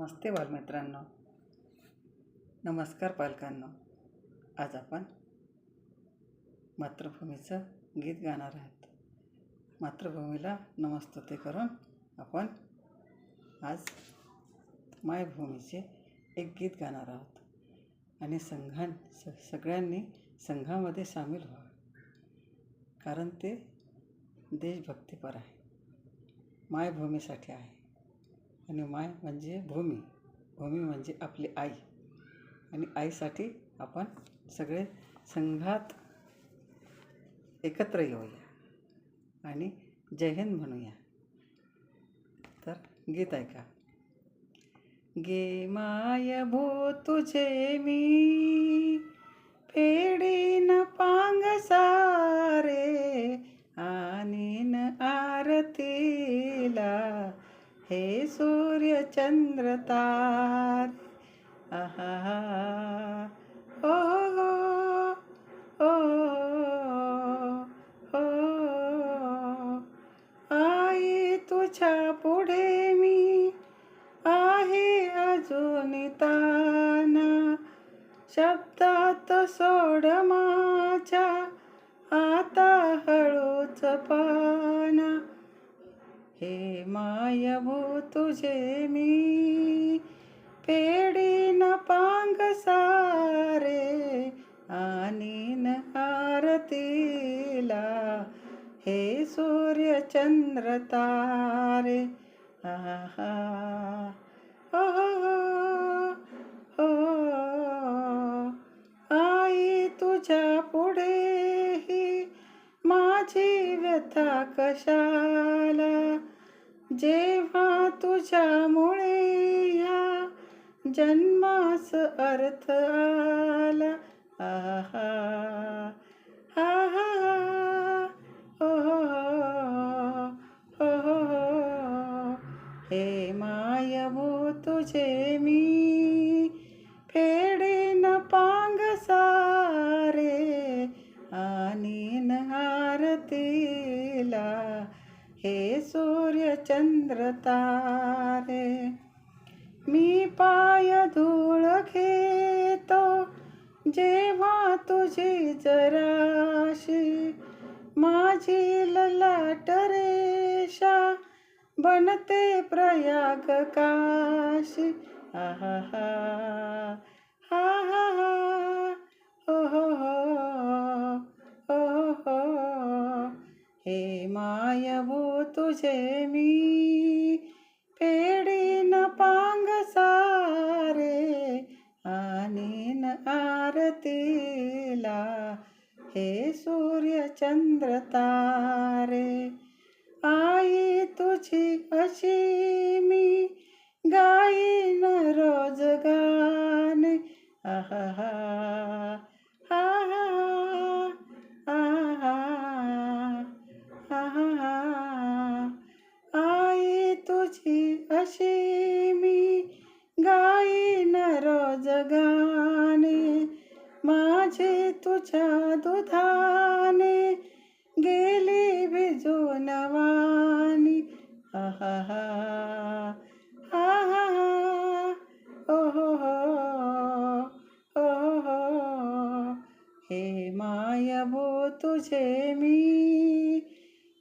नमस्ते बालमित्रांनो, नमस्कार पालकांनो. आज आपण मातृभूमीचं गीत गाणार आहोत. मातृभूमीला नमस्तुती करून आपण आज मायभूमीचे एक गीत गाणार आहोत. आणि सगळ्यांनी संघामध्ये सामील व्हावे, कारण ते देशभक्तीपर आहे, मायभूमीसाठी आहे. आणि माय म्हणजे भूमी, भूमी म्हणजे आपली आई. आणि आईसाठी आपण सगळे संघात एकत्र येऊया आणि जय हिंद म्हणूया. तर गीत ऐका. गे माय भू तुझे मी पेडीन पांग सारे, आणीन आरतीला हे सूर्य चंद्र तारे. आहा ओ ओ ओ, आई तुझ्या पुढे मी आहे अजून ताना, शब्दात सोड माझ्या आता हळूच पाना. हे मायभू तुझे मी पेडीन पांग सारे, आणीन आरतीला हे सूर्य चंद्र तारे. आहा ओ ओ, आई तुझ्या पुढेही माझी व्यथा कशाला, जेव्हा तुझ्यामुळे या जन्मास अर्थ आला. आहा आहा ओ ओ, हे मायभू तुझे मी फेडीन पांग सारे, आणीन आरतीला हे सूर्य चंद्र तारे. मी पाय धूळ घेतो जेव्हा तुझी जराशी, माझी ललाट रेषा बनते प्रयाग काशी. आहा हा हा ओ ओ, हे मायभू तुझे मी पेडीन पांग सारे, आणीन आरतीला हे सूर्य चंद्र तारे. आई तुझी अशी मी गाईन रोज गाणे. आहा हा आहा आहा, आई तुझी अशी मी गाईन रोज गाणे, माझे तुझ्या दुधाने गेली भिजून वाणी. आहा आहा ओ ओ, हे मायभू तुझे मी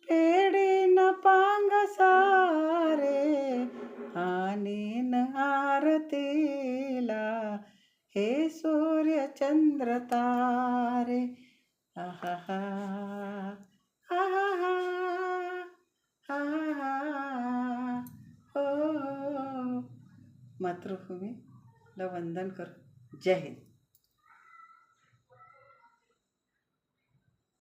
पेडीन पांग सारे, आणीन आरतीला हे सूर्य चंद्र तारे. आहा आहा आहा ओ, मातृभूमीला वंदन कर. जय हिंद.